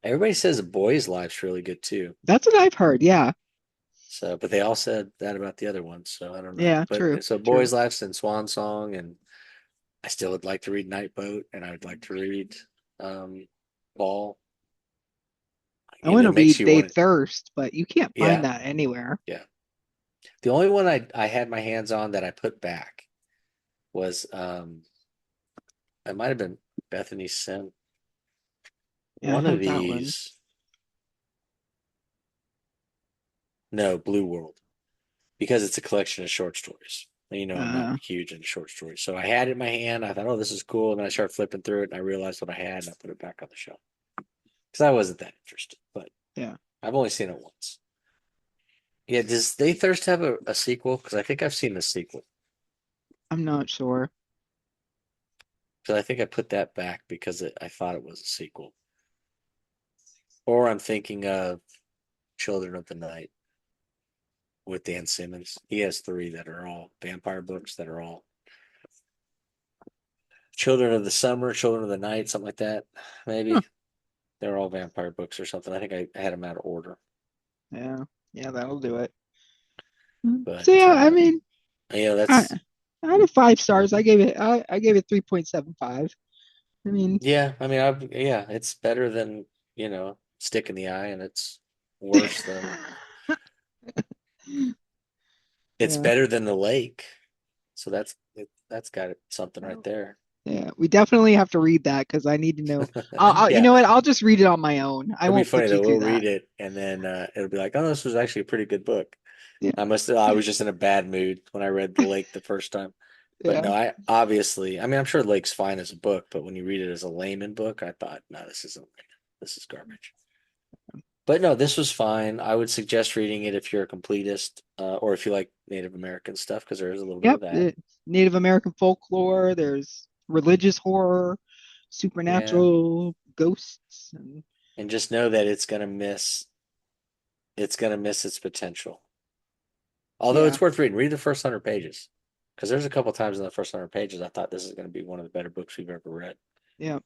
everybody says A Boy's Life's really good too. That's what I've heard. Yeah. So, but they all said that about the other ones, so I don't know. Yeah, true. But so True. Boy's Life's and Swan Song, and I still would like to read Night Boat, and I would like to read um, Ball. I want to It makes read you They want to, Thirst, but you can't find yeah, that anywhere. yeah. The only one I had my hands on that I put back was it might have been Bethany Sim. Yeah, I One of have that one. these, no, Blue World, because it's a collection of short stories. And, I'm not Uh, huge into short stories, so I had it in my hand. I thought, oh, this is cool, and then I started flipping through it, and I realized what I had, and I put it back on the shelf because I wasn't that interested. But yeah. I've only seen it once. Yeah, does They Thirst have a sequel? Because I think I've seen the sequel. I'm not sure. Because I think I put that back because I thought it was a sequel. Or I'm thinking of Children of the Night with Dan Simmons. He has three that are all vampire books that are all Children of the Summer, Children of the Night, something like that. Huh. Maybe they're all vampire books or something. I think I had them out of order. Yeah. Yeah, that'll do it. So But yeah, I mean, I that's out of 5 stars, I gave it 3.75. I mean, yeah. I mean, yeah, it's better than Stick in the Eye, and it's worse than it's yeah. better than The Lake. So that's got something right there. Yeah, we definitely have to read that because I need to know. You Yeah, know what? I'll just read it on my own. I it'll be won't funny put you though. We'll through that. read it, and then it'll be like, oh, this was actually a pretty good book. Yeah, I was just in a bad mood when I read The Lake the first time. But yeah. no, I obviously, I mean, I'm sure Lake's fine as a book, but when you read it as a layman book, I thought, no, this isn't layman. This is garbage. But no, this was fine. I would suggest reading it if you're a completist, or if you like Native American stuff, because there is a little bit Yep. of that. Native American folklore. There's religious horror, Yeah, supernatural, ghosts, and and just know that it's gonna miss its potential. Although yeah, it's worth reading. Read the first 100 pages, because there's a couple times in the first 100 pages I thought this is going to be one of the better books we've ever read. yeah.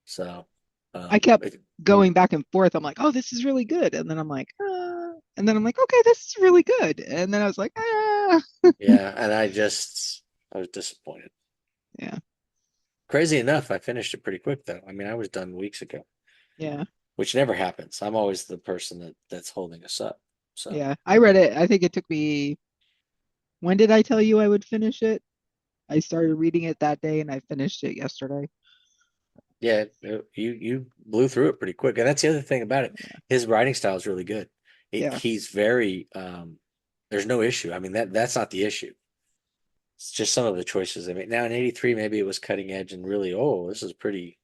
So, I kept it, going back and forth. I'm like, oh, this is really good, and then I'm like, and then I'm like, okay, this is really good, and then I was like, Yeah, and I was disappointed. Yeah, Crazy enough, I finished it pretty quick though. I mean, I was done weeks ago, yeah, which never happens. I'm always the person that's holding us up. So yeah. I read it. I think it took me. When did I tell you I would finish it? I started reading it that day and I finished it yesterday. yeah, you blew through it pretty quick, and that's the other thing about it. His writing style is really good. Yeah, He's very there's no issue. I mean that's not the issue. It's just some of the choices they made. Now in '83, maybe it was cutting edge and really, oh, this is pretty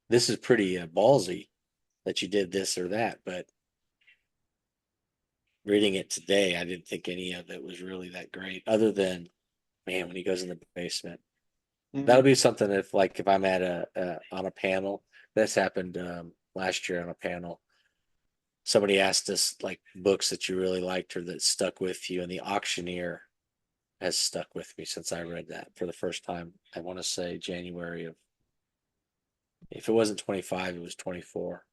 ballsy that you did this or that. But reading it today, I didn't think any of it was really that great, other than man when he goes in the basement. yeah, That'll be something if I'm at a on a panel. This happened last year on a panel. Somebody asked us like books that you really liked or that stuck with you, and The Auctioneer has stuck with me since I read that for the first time. I want to say January of, if it wasn't 25, it was 24,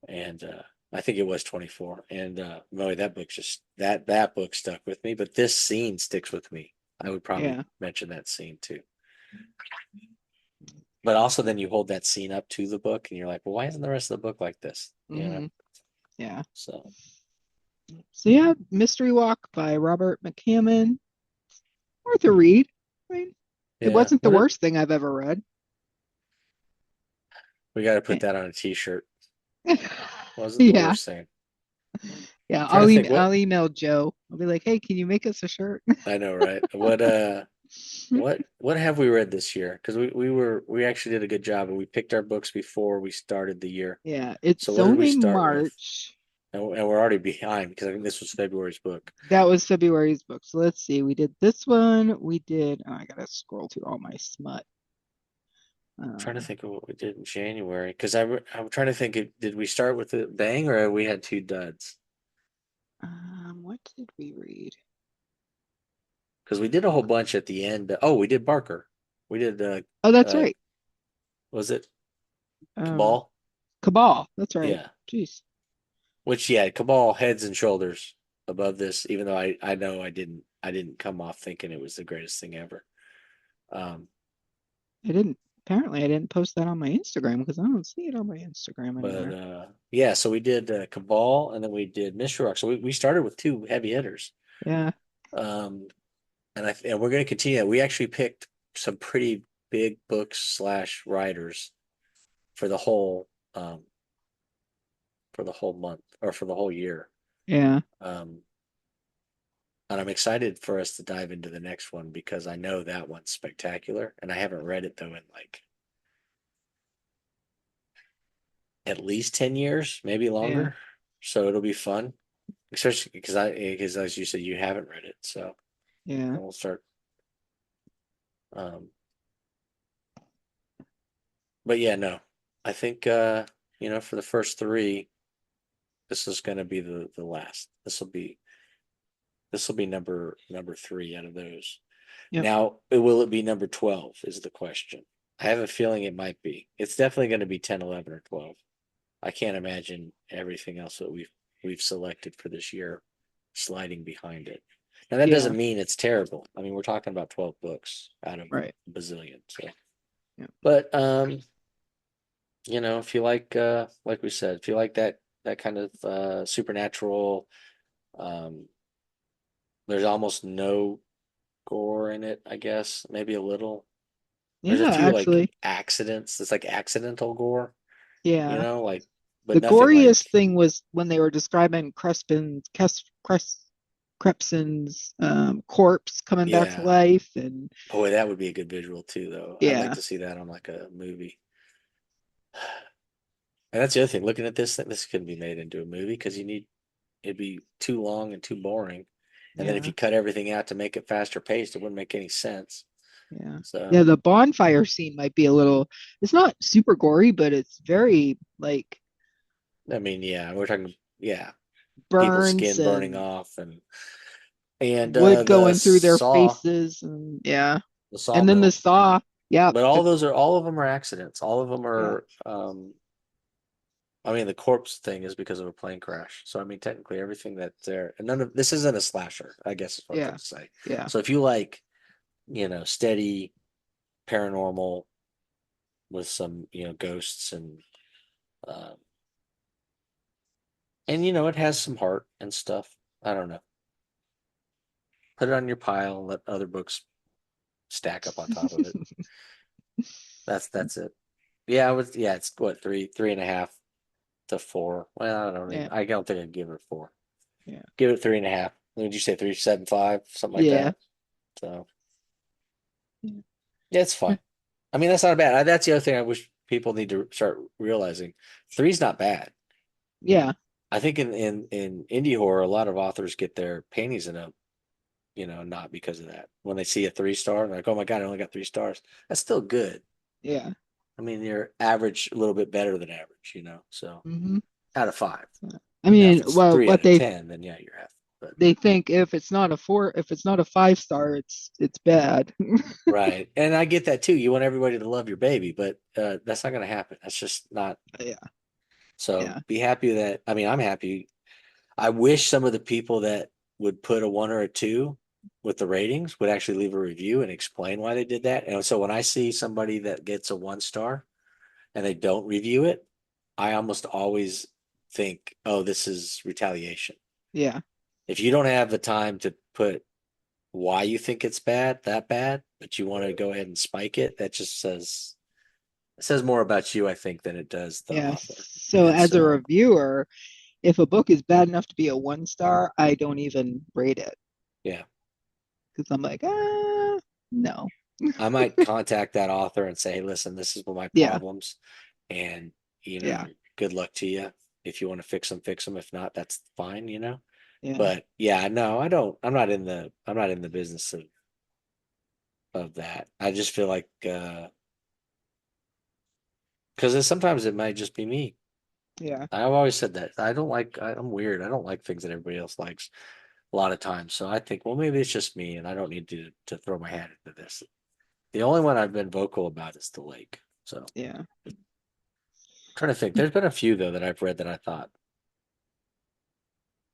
and I think it was 24. And boy, that book just that book stuck with me. But this scene sticks with me. I would probably yeah. mention that scene too. But also, then you hold that scene up to the book, and you're like, well, why isn't the rest of the book like this? You know? Hmm. Yeah. So So yeah, Mystery Walk by Robert McCammon. Worth a read. I mean, it yeah, wasn't the worst thing I've ever read. we got to Eh. put that on a T-shirt. Wasn't the Yeah, worst thing. yeah. Trying to think I'll email Joe. I'll be like, hey, can you make us a shirt? I know, right? What have we read this year? Because we actually did a good job and we picked our books before we started the year. Yeah, So it's what did we only start with? March. And we're already behind because I think this was February's book. That was February's book. So let's see. We did this one. We did. Oh, I gotta scroll through all my smut. I'm trying to Uh, think of what we did in January because I'm trying to think. Did we start with a bang or we had two duds? what did we read? Because we did a whole bunch at the end. Oh, we did Barker. We did Oh, that's uh right. was it Um, Cabal? Cabal. That's right. Yeah. Jeez, Which yeah, Cabal heads and shoulders above this, even though I know I didn't come off thinking it was the greatest thing ever. Um, I didn't. Apparently, I didn't post that on my Instagram because I don't see it on my Instagram but anywhere. yeah, so we did Cabal and then we did Mystery Rock. So we started with two heavy hitters. Yeah, Um, and we're going to continue that. We actually picked some pretty big books slash writers for um the whole month or for the whole year. yeah, Um, and I'm excited for us to dive into the next one because I know that one's spectacular. And I haven't read it though in like at least 10 years, maybe yeah, longer. So it'll be fun, especially because as you said, you haven't read it. So yeah, and we'll start. Um, but yeah, no, I think, for the first three, this is going to be the last. This will be number three out of those. yep, Now, will it be number 12 is the question. I have a feeling it might be. It's definitely going to be 10, 11, or 12. I can't imagine everything else that we've selected for this year sliding behind it. Now that yeah, doesn't mean it's terrible. I mean, we're talking about 12 books out of right. a bazillion. So, Yep. but if you like we said, if you like that kind of supernatural, um, there's almost no gore in it, I guess. Maybe a little. There's a Yeah, few like actually, accidents. It's like accidental gore, yeah. like, but The nothing goriest like, thing was when they were describing Crespin's corpse coming back to yeah. life, and Boy, that would be a good visual too, though. I'd like yeah, to see that on like a movie. And that's the other thing. Looking at this couldn't be made into a movie because it'd be too long and too boring. And then if yeah, you cut everything out to make it faster paced, it wouldn't make any sense. yeah, yeah. So, The bonfire scene might be a little. It's not super gory, but it's very like I mean, yeah, we're talking, yeah, people's burns skin burning and off and wood the going through their saw, faces, and yeah, the and then the sawmill. saw. Yeah, But all of them are accidents. All of them yeah, are, I mean, the corpse thing is because of a plane crash. So I mean, technically everything that's there, and none of this isn't a slasher, I guess is what I'm trying Yeah. to say. Yeah. So if you like, steady paranormal with some, ghosts um, and it has some heart and stuff. I don't know. Put it on your pile and let other books stack up on top of it. That's it. Yeah, it's what, three and a half to four. Well, Yeah. I don't think I'd give it a four. Yeah. Give it three and a half. What did you say? 3.75, something like Yeah. that. So Yeah. yeah, it's fun. I mean, that's not bad. That's the other thing I wish people need to start realizing. Three's not bad. Yeah. I think in indie horror, a lot of authors get their panties in a, not because of that. When they see a 3 star, they're like, oh my God, I only got 3 stars. That's still good. Yeah. I mean, you're average, a little bit better than average, so Hmm. out of five. I Now, if mean, it's well, three what out of 10, then yeah, you're half. But they think if it's not a four, if it's not a 5 star, it's bad. right, and I get that too. You want everybody to love your baby, but that's not going to happen. That's just not. Yeah. So Yeah. be happy that. I mean, I'm happy. I wish some of the people that would put a 1 or a 2 with the ratings would actually leave a review and explain why they did that. And so when I see somebody that gets a 1 star and they don't review it, I almost always think, oh, this is retaliation. Yeah. If you don't have the time to put why you think it's that bad, but you want to go ahead and spike it, that just says more about you, I think, than it does the Yeah. author. So And as a so, reviewer, if a book is bad enough to be a 1 star, I don't even rate it yeah, because I'm like, no. I might contact that author and say, hey, listen, this is my Yeah. problems, and Yeah. good luck to you. If you want to fix them, fix them. If not, that's fine. Yeah. But yeah, no, I don't. I'm not in the business of that. I just feel like because sometimes it might just be me. Yeah. I've always said that. I'm weird. I don't like things that everybody else likes a lot of times. So I think, well, maybe it's just me and I don't need to throw my hat into this. The only one I've been vocal about is the lake. So I'm Yeah. trying to think. There's been a few though that I've read that I thought,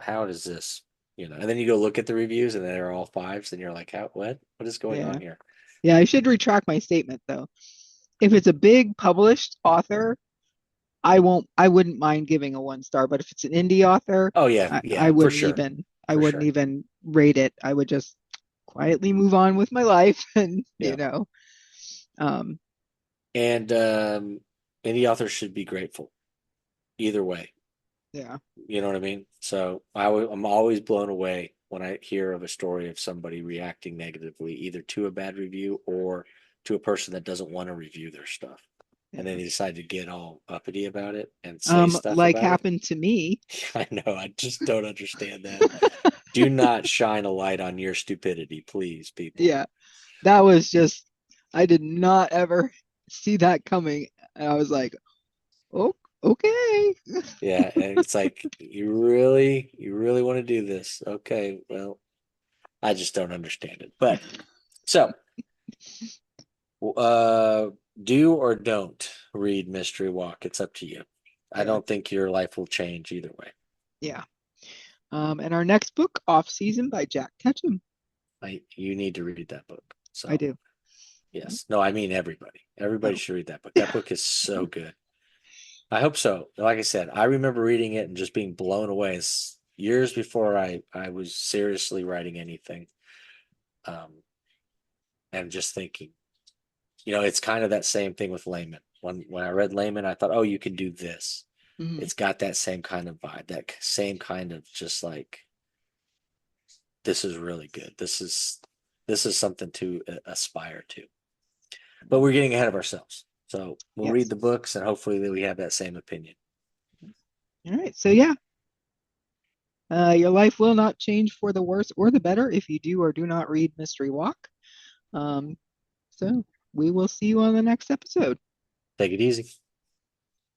how does this, and then you go look at the reviews and they're all fives and you're like, what is going on Yeah. here? Yeah. I should retract my statement though. If it's a big published author, I wouldn't mind giving a 1 star, but if it's an indie author, Oh yeah, I yeah, for wouldn't sure. even I For wouldn't sure. even rate it. I would just quietly move on with my life and Yeah. um And any author should be grateful either way. yeah. You know what I mean? So I'm always blown away when I hear of a story of somebody reacting negatively, either to a bad review or to a person that doesn't want to review their stuff. And then Yeah. they decide to get all uppity about it and say stuff Like about it. happened to me. I know. I just don't understand that. Do not shine a light on your stupidity, please, people. Yeah. That was just I did not ever see that coming. And I was like, "Oh, okay." Yeah, and it's like you really want to do this. Okay, well, I just don't understand it. But so, uh, do or don't read Mystery Walk. It's up to you. I Yeah. don't think your life will change either way. Yeah. And our next book, Off Season by Jack Ketchum. You need to read that book. I So, do. yes. No, I mean everybody. Everybody Oh. should read that book. That book is so good. I hope so. Like I said, I remember reading it and just being blown away. It's years before I was seriously writing anything. Um, and just thinking, it's kind of that same thing with Layman. When I read Layman, I thought, oh, you can do this. Mhm. It's got that same kind of vibe, that same kind of just like, this is really good. This is something to aspire to. But we're getting ahead of ourselves. So we'll read Yes. the books and hopefully we have that same opinion. All right. So yeah, your life will not change for the worse or the better if you do or do not read Mystery Walk. Um, so we will see you on the next episode. Take it easy.